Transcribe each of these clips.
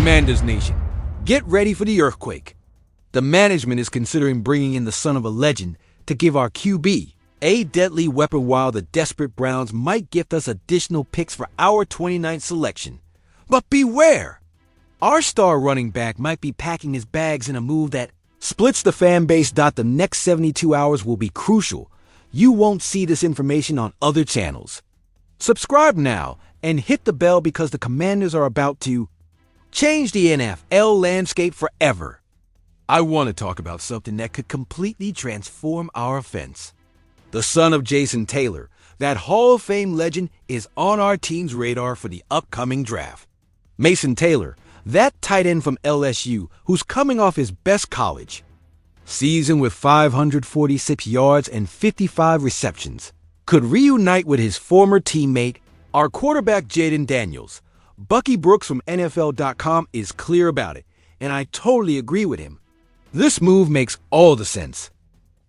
Commanders Nation, get ready for the earthquake. The management is considering bringing in the son of a legend to give our QB a deadly weapon, while the desperate Browns might gift us additional picks for our 29th selection. But beware! Our star running back might be packing his bags in a move that splits the fan base. The next 72 hours will be crucial. You won't see this information on other channels. Subscribe now and hit the bell, because the Commanders are about to change the NFL landscape forever. I want to talk about something that could completely transform our offense. The son of Jason Taylor, that Hall of Fame legend, is on our team's radar for the upcoming draft. Mason Taylor, that tight end from LSU, who's coming off his best college season with 546 yards and 55 receptions, could reunite with his former teammate, our quarterback Jaden Daniels. Bucky Brooks from NFL.com is clear about it, and I totally agree with him. This move makes all the sense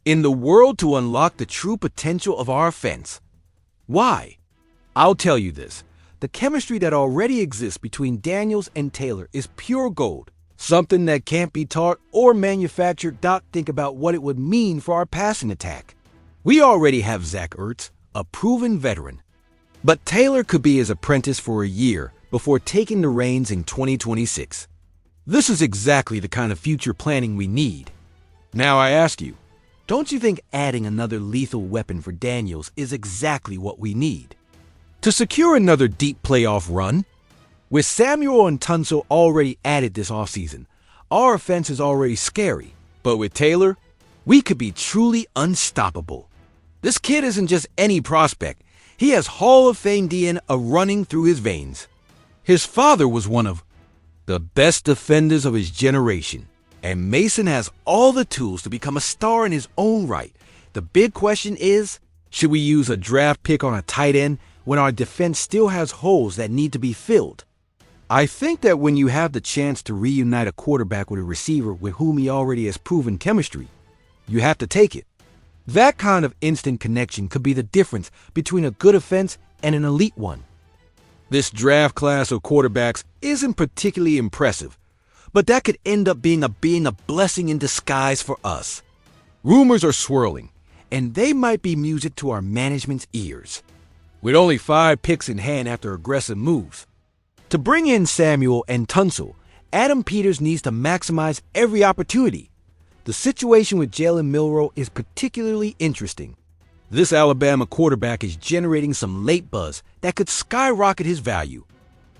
in the world to unlock the true potential of our offense. Why? I'll tell you this. The chemistry that already exists between Daniels and Taylor is pure gold, something that can't be taught or manufactured. Think about what it would mean for our passing attack. We already have Zach Ertz, a proven veteran, but Taylor could be his apprentice for a year before taking the reins in 2026. This is exactly the kind of future planning we need. Now I ask you, don't you think adding another lethal weapon for Daniels is exactly what we need to secure another deep playoff run? With Samuel and Tunsil already added this offseason, our offense is already scary. But with Taylor, we could be truly unstoppable. This kid isn't just any prospect. He has Hall of Fame DNA running through his veins. His father was one of the best defenders of his generation, and Mason has all the tools to become a star in his own right. The big question is, should we use a draft pick on a tight end when our defense still has holes that need to be filled? I think that when you have the chance to reunite a quarterback with a receiver with whom he already has proven chemistry, you have to take it. That kind of instant connection could be the difference between a good offense and an elite one. This draft class of quarterbacks isn't particularly impressive, but that could end up being a blessing in disguise for us. Rumors are swirling, and they might be music to our management's ears. With only 5 picks in hand after aggressive moves to bring in Samuel and Tunsil, Adam Peters needs to maximize every opportunity. The situation with Jalen Milroe is particularly interesting. This Alabama quarterback is generating some late buzz that could skyrocket his value.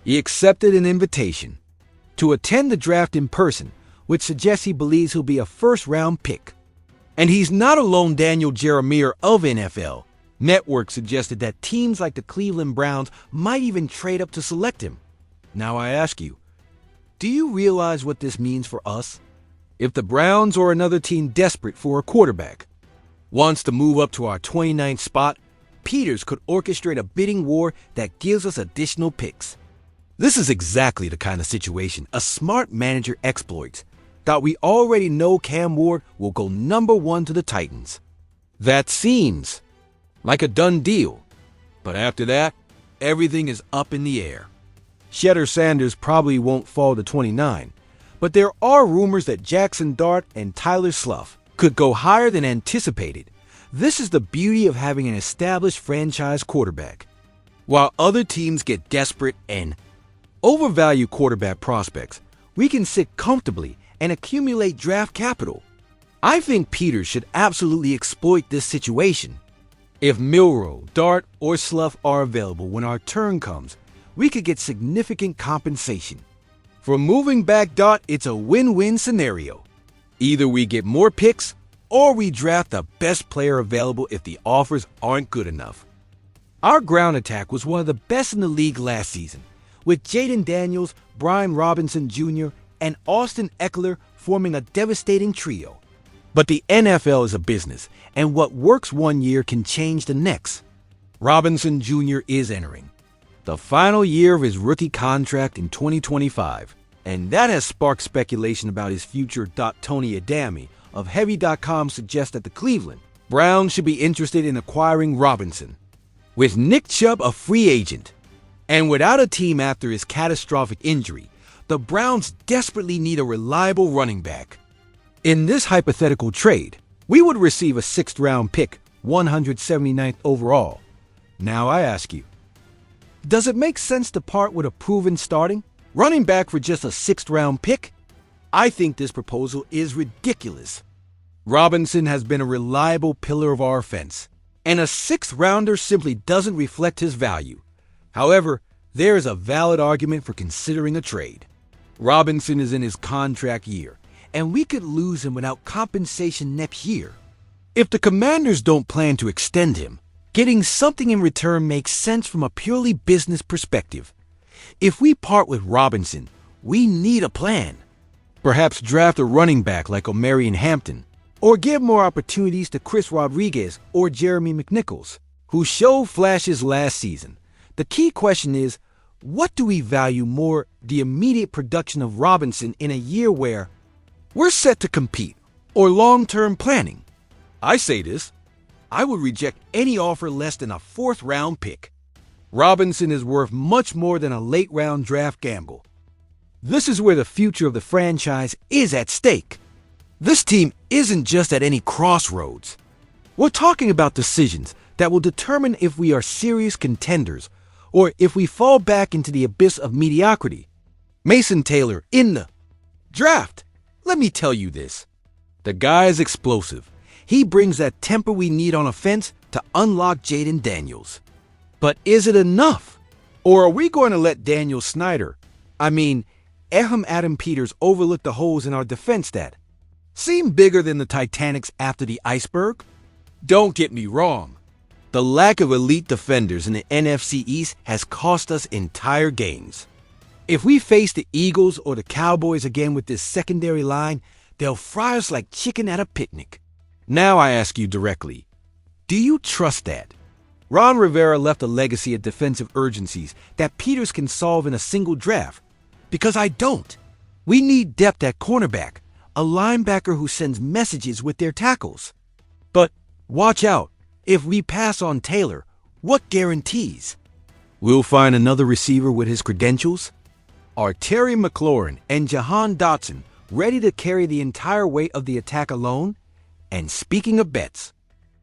He accepted an invitation to attend the draft in person, which suggests he believes he'll be a first-round pick. And he's not alone. Daniel Jeremiah of NFL Network suggested that teams like the Cleveland Browns might even trade up to select him. Now I ask you, do you realize what this means for us? If the Browns or another team desperate for a quarterback wants to move up to our 29th spot, Peters could orchestrate a bidding war that gives us additional picks. This is exactly the kind of situation a smart manager exploits. We already know Cam Ward will go number 1 to the Titans. That seems like a done deal. But after that, everything is up in the air. Shedder Sanders probably won't fall to 29, but there are rumors that Jackson Dart and Tyler Slough could go higher than anticipated. This is the beauty of having an established franchise quarterback. While other teams get desperate and overvalue quarterback prospects, we can sit comfortably and accumulate draft capital. I think Peters should absolutely exploit this situation. If Milroe, Dart, or Slough are available when our turn comes, we could get significant compensation. For moving back, it's a win-win scenario. Either we get more picks, or we draft the best player available if the offers aren't good enough. Our ground attack was one of the best in the league last season, with Jaden Daniels, Brian Robinson Jr., and Austin Eckler forming a devastating trio. But the NFL is a business, and what works one year can change the next. Robinson Jr. is entering the final year of his rookie contract in 2025, and that has sparked speculation about his future. Tony Adami of Heavy.com suggests that the Cleveland Browns should be interested in acquiring Robinson. With Nick Chubb a free agent, and without a team after his catastrophic injury, the Browns desperately need a reliable running back. In this hypothetical trade, we would receive a 6th-round pick, 179th overall. Now I ask you, does it make sense to part with a proven starting running back for just a 6th-round pick? I think this proposal is ridiculous. Robinson has been a reliable pillar of our offense, and a 6th-rounder simply doesn't reflect his value. However, there is a valid argument for considering a trade. Robinson is in his contract year, and we could lose him without compensation next year. If the Commanders don't plan to extend him, getting something in return makes sense from a purely business perspective. If we part with Robinson, we need a plan. Perhaps draft a running back like Omarion Hampton, or give more opportunities to Chris Rodriguez or Jeremy McNichols, who showed flashes last season. The key question is, what do we value more, the immediate production of Robinson in a year where we're set to compete, or long-term planning? I say this, I would reject any offer less than a 4th-round pick. Robinson is worth much more than a late-round draft gamble. This is where the future of the franchise is at stake. This team isn't just at any crossroads. We're talking about decisions that will determine if we are serious contenders or if we fall back into the abyss of mediocrity. Mason Taylor in the draft. Let me tell you this. The guy is explosive. He brings that temper we need on offense to unlock Jaden Daniels. But is it enough? Or are we going to let Daniel Snyder, Adam Peters, overlook the holes in our defense that seem bigger than the Titanics after the iceberg? Don't get me wrong. The lack of elite defenders in the NFC East has cost us entire games. If we face the Eagles or the Cowboys again with this secondary line, they'll fry us like chicken at a picnic. Now I ask you directly, do you trust that? Ron Rivera left a legacy of defensive urgencies that Peters can solve in a single draft. Because I don't. We need depth at cornerback, a linebacker who sends messages with their tackles. But watch out. If we pass on Taylor, what guarantees? We'll find another receiver with his credentials? Are Terry McLaurin and Jahan Dotson ready to carry the entire weight of the attack alone? And speaking of bets,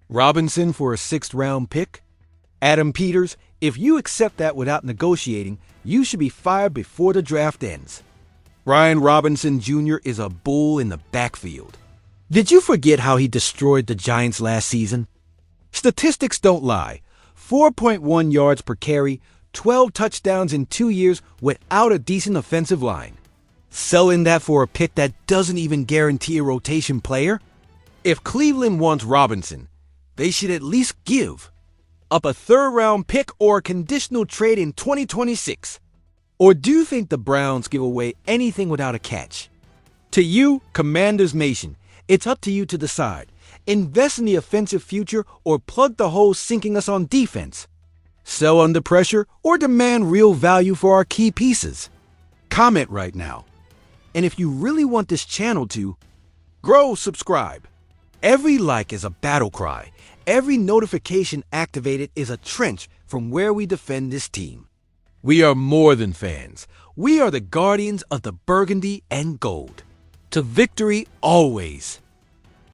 Robinson for a 6th-round pick? Adam Peters, if you accept that without negotiating, you should be fired before the draft ends. Brian Robinson Jr. is a bull in the backfield. Did you forget how he destroyed the Giants last season? Statistics don't lie. 4.1 yards per carry, 12 touchdowns in 2 years without a decent offensive line. Selling that for a pick that doesn't even guarantee a rotation player? If Cleveland wants Robinson, they should at least give up a 3rd-round pick or a conditional trade in 2026. Or do you think the Browns give away anything without a catch? To you, Commanders Nation, it's up to you to decide. Invest in the offensive future or plug the holes sinking us on defense. Sell under pressure or demand real value for our key pieces. Comment right now. And if you really want this channel to grow, subscribe. Every like is a battle cry. Every notification activated is a trench from where we defend this team. We are more than fans. We are the guardians of the burgundy and gold. To victory always.